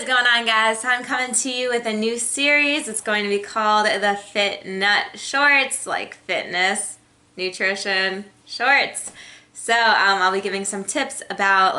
going on, guys? So I'm coming to you with a new series. It's going to be called the Fit Nut Shorts, like fitness, nutrition, shorts. So I'll be giving some tips about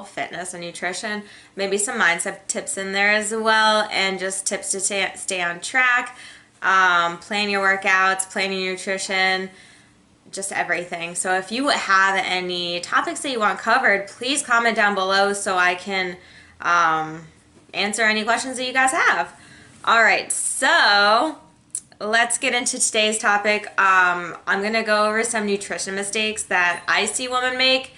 fitness and nutrition, maybe some mindset tips in there as well, and just tips to stay on track, plan your workouts, plan your nutrition, just everything. So if you have any topics that you want covered, please comment down below so I can answer any questions that you guys have. All right, so let's get into today's topic. I'm gonna go over some nutrition mistakes that I see women make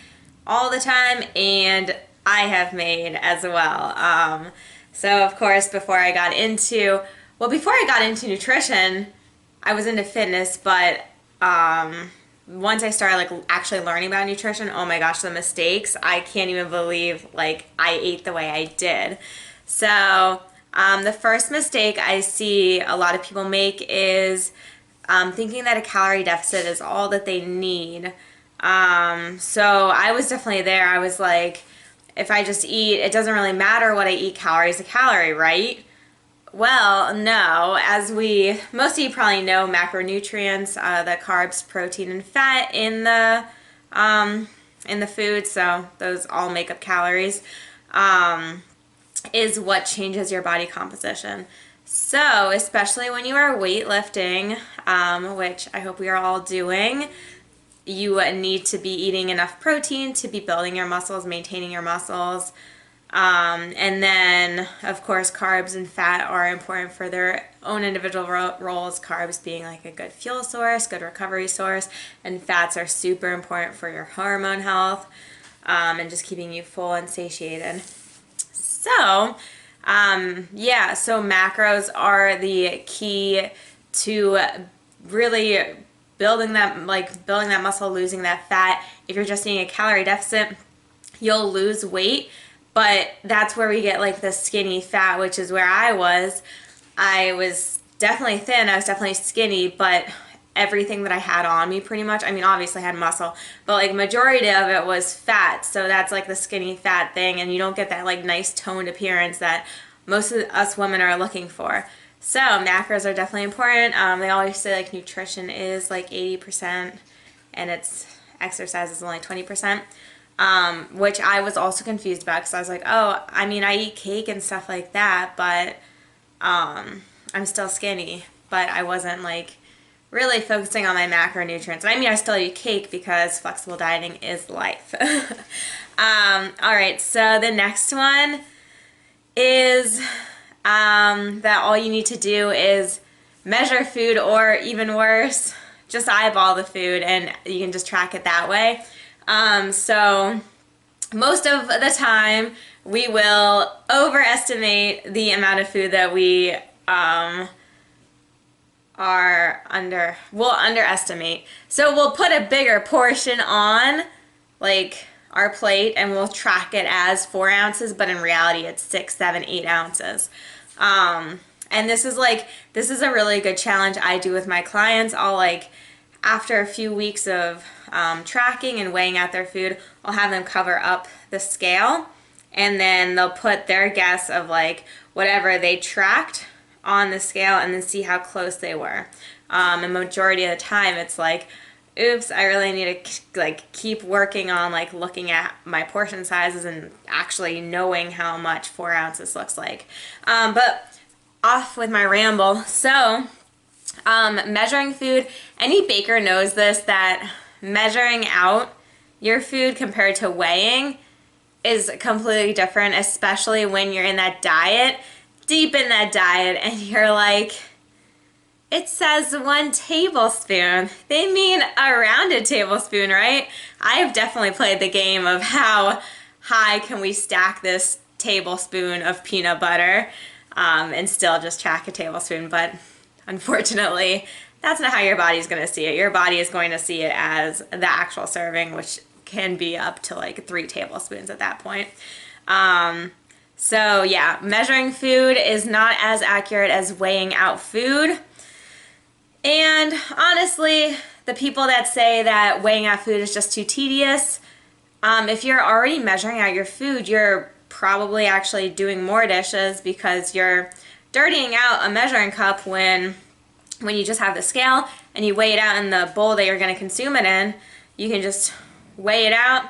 all the time and I have made as well. So of course, before I got into nutrition, I was into fitness, but once I started actually learning about nutrition, oh my gosh, the mistakes, I can't even believe I ate the way I did. So the first mistake I see a lot of people make is thinking that a calorie deficit is all that they need. So I was definitely there. I was like, if I just eat, it doesn't really matter what I eat, calories a calorie, right? Well, no, as most of you probably know, macronutrients, the carbs, protein, and fat in the food, so those all make up calories, is what changes your body composition. So, especially when you are weightlifting, which I hope we are all doing, you need to be eating enough protein to be building your muscles, maintaining your muscles. And then, of course, carbs and fat are important for their own individual roles, carbs being like a good fuel source, good recovery source, and fats are super important for your hormone health, and just keeping you full and satiated. So, so macros are the key to really building that muscle, losing that fat. If you're just eating a calorie deficit, you'll lose weight. But that's where we get the skinny fat, which is where I was. I was definitely thin, I was definitely skinny, but everything that I had on me pretty much, I mean, obviously I had muscle, but majority of it was fat. So that's the skinny fat thing, and you don't get that nice toned appearance that most of us women are looking for. So macros are definitely important. They always say nutrition is 80% and exercise is only 20%. Which I was also confused about because I was like, oh, I mean, I eat cake and stuff like that, but I'm still skinny. But I wasn't really focusing on my macronutrients. I mean, I still eat cake because flexible dieting is life. All right, so the next one is that all you need to do is measure food, or even worse, just eyeball the food, and you can just track it that way. So most of the time we will overestimate the amount of food that we'll underestimate. So we'll put a bigger portion on our plate and we'll track it as 4 ounces, but in reality it's 6, 7, 8 ounces. And this is a really good challenge I do with my clients. I'll after a few weeks of tracking and weighing out their food, I'll have them cover up the scale, and then they'll put their guess of whatever they tracked on the scale and then see how close they were. And majority of the time it's oops, I really need to keep working on looking at my portion sizes and actually knowing how much 4 ounces looks like. But off with my ramble. So measuring food, any baker knows this, that measuring out your food compared to weighing is completely different, especially when you're in that diet, deep in that diet, and you're it says 1 tablespoon. They mean a rounded tablespoon, right? I've definitely played the game of how high can we stack this tablespoon of peanut butter and still just track a tablespoon, but unfortunately, that's not how your body's going to see it. Your body is going to see it as the actual serving, which can be up to 3 tablespoons at that point. So yeah, measuring food is not as accurate as weighing out food. And honestly, the people that say that weighing out food is just too tedious, if you're already measuring out your food, you're probably actually doing more dishes because you're dirtying out a measuring cup when you just have the scale and you weigh it out in the bowl that you're going to consume it in. You can just weigh it out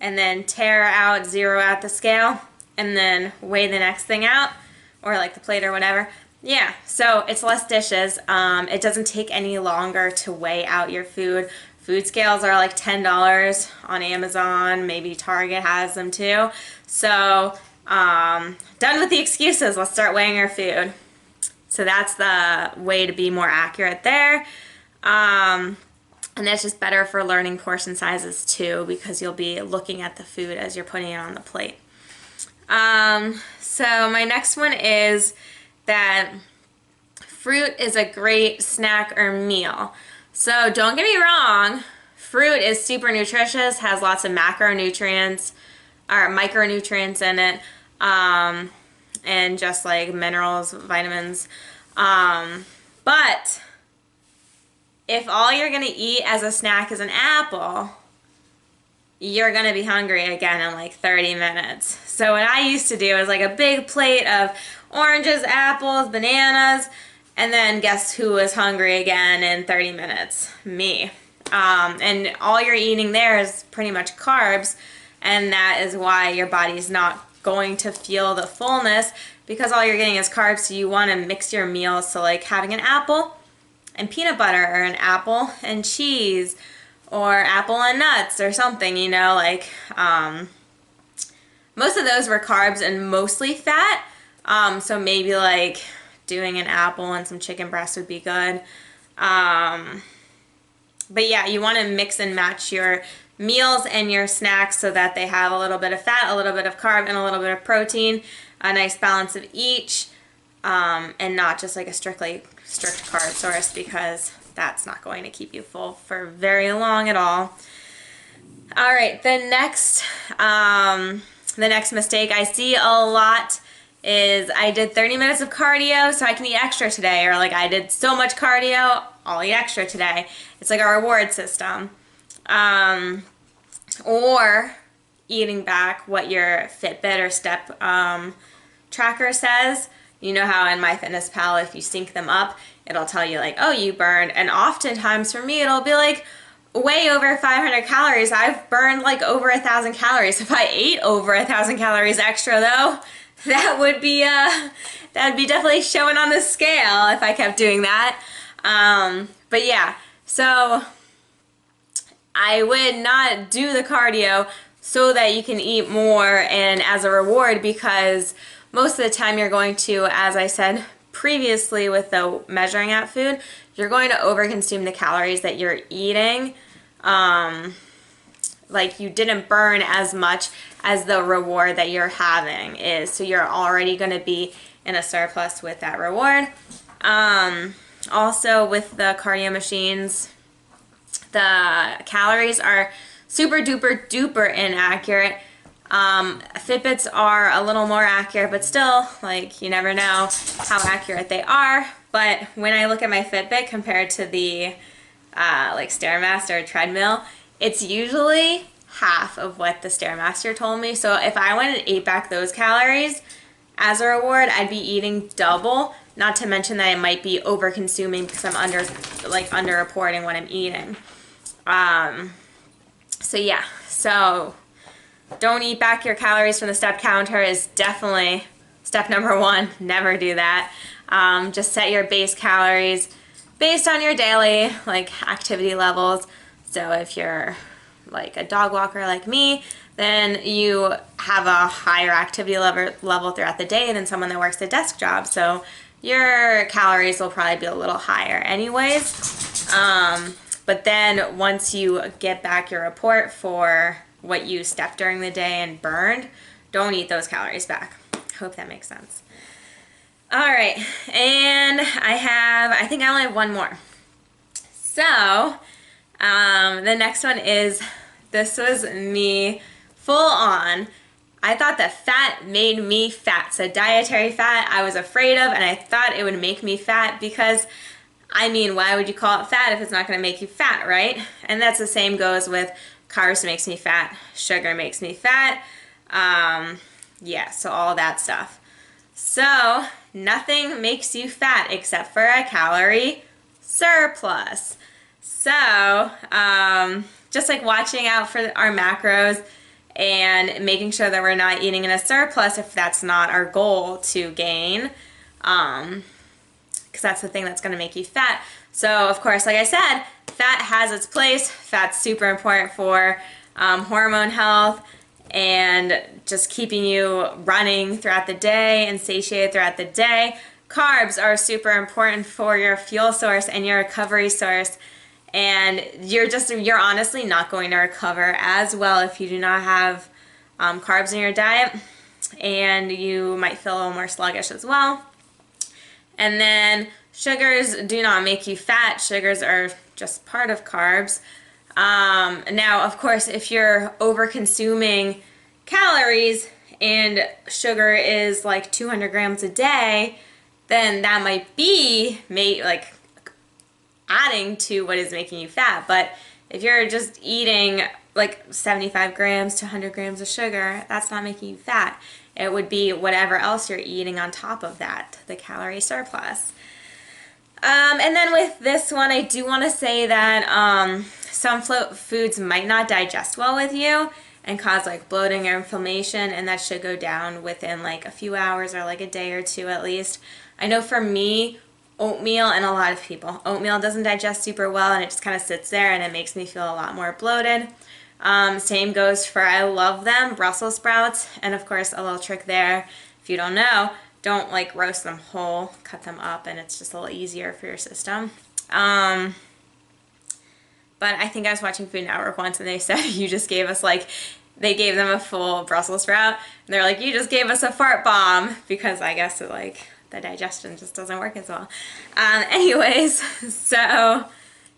and then tear out, zero out the scale, and then weigh the next thing out, or like the plate or whatever. Yeah, so it's less dishes. It doesn't take any longer to weigh out your food. Food scales are like $10 on Amazon, maybe Target has them too. So done with the excuses, let's start weighing our food. So that's the way to be more accurate there. And that's just better for learning portion sizes too, because you'll be looking at the food as you're putting it on the plate. So my next one is that fruit is a great snack or meal. So don't get me wrong, fruit is super nutritious, has lots of macronutrients or micronutrients in it, and just like minerals, vitamins. But if all you're gonna eat as a snack is an apple, you're gonna be hungry again in like 30 minutes. So what I used to do is like a big plate of oranges, apples, bananas, and then guess who was hungry again in 30 minutes? Me. And all you're eating there is pretty much carbs, and that is why your body's not going to feel the fullness, because all you're getting is carbs. So you want to mix your meals, so like having an apple and peanut butter, or an apple and cheese, or apple and nuts, or something, you know, like most of those were carbs and mostly fat. So maybe like doing an apple and some chicken breast would be good. But yeah, you want to mix and match your meals and your snacks so that they have a little bit of fat, a little bit of carb, and a little bit of protein, a nice balance of each, and not just like a strict carb source, because that's not going to keep you full for very long at all. All right, the next mistake I see a lot is I did 30 minutes of cardio so I can eat extra today, or like I did so much cardio, I'll eat extra today. It's like a reward system. Or eating back what your Fitbit or step tracker says. You know how in MyFitnessPal, if you sync them up, it'll tell you like, oh, you burned, and oftentimes for me it'll be like way over 500 calories. I've burned like over 1,000 calories. If I ate over 1,000 calories extra though, that would be definitely showing on the scale if I kept doing that. But yeah, so I would not do the cardio so that you can eat more and as a reward, because most of the time you're going to, as I said previously with the measuring out food, you're going to overconsume the calories that you're eating. Like you didn't burn as much as the reward that you're having is. So you're already going to be in a surplus with that reward. Also with the cardio machines, the calories are super duper duper inaccurate. Fitbits are a little more accurate, but still, like, you never know how accurate they are. But when I look at my Fitbit compared to the like Stairmaster treadmill, it's usually half of what the Stairmaster told me. So if I went and ate back those calories as a reward, I'd be eating double. Not to mention that I might be over consuming because I'm under reporting what I'm eating. So yeah, so don't eat back your calories from the step counter is definitely step number one. Never do that. Just set your base calories based on your daily like activity levels. So if you're like a dog walker like me, then you have a higher activity level throughout the day than someone that works a desk job. So your calories will probably be a little higher anyways. But then once you get back your report for what you stepped during the day and burned, don't eat those calories back. Hope that makes sense. All right, and I think I only have one more. So the next one is, this was me full on. I thought that fat made me fat. So dietary fat I was afraid of, and I thought it would make me fat because, I mean, why would you call it fat if it's not going to make you fat, right? And that's the same goes with carbs makes me fat, sugar makes me fat. Yeah, so all that stuff. So nothing makes you fat except for a calorie surplus. So just like watching out for our macros and making sure that we're not eating in a surplus if that's not our goal to gain, because that's the thing that's going to make you fat. So of course, like I said, fat has its place. Fat's super important for hormone health and just keeping you running throughout the day and satiated throughout the day. Carbs are super important for your fuel source and your recovery source. And you're honestly not going to recover as well if you do not have carbs in your diet, and you might feel a little more sluggish as well. And then sugars do not make you fat. Sugars are just part of carbs. Now, of course, if you're over consuming calories and sugar is like 200 grams a day, then that might be like adding to what is making you fat. But if you're just eating like 75 grams to 100 grams of sugar, that's not making you fat. It would be whatever else you're eating on top of that, the calorie surplus. And then with this one, I do want to say that some foods might not digest well with you and cause like bloating or inflammation, and that should go down within like a few hours or like a day or two at least. I know for me, oatmeal, and a lot of people, oatmeal doesn't digest super well and it just kind of sits there and it makes me feel a lot more bloated. Same goes for, I love them, Brussels sprouts, and of course a little trick there, if you don't know, don't like roast them whole, cut them up, and it's just a little easier for your system. But I think I was watching Food Network once and they said you just gave us like, they gave them a full Brussels sprout and they're like, you just gave us a fart bomb, because I guess it like the digestion just doesn't work as well. Anyways, so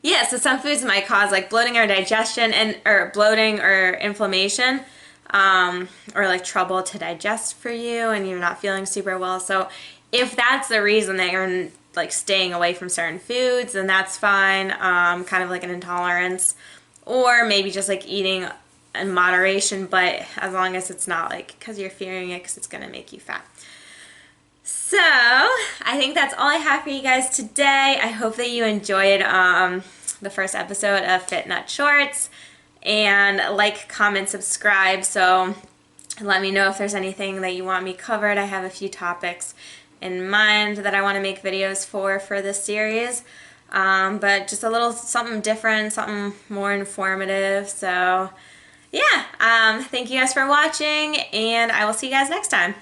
yeah, so some foods might cause like bloating or digestion or bloating or inflammation, or like trouble to digest for you and you're not feeling super well. So if that's the reason that you're like staying away from certain foods, then that's fine. Kind of like an intolerance, or maybe just like eating in moderation, but as long as it's not like because you're fearing it because it's going to make you fat. So I think that's all I have for you guys today. I hope that you enjoyed the first episode of Fit Nut Shorts, and like, comment, subscribe. So let me know if there's anything that you want me covered. I have a few topics in mind that I want to make videos for this series, but just a little something different, something more informative. So yeah, thank you guys for watching, and I will see you guys next time.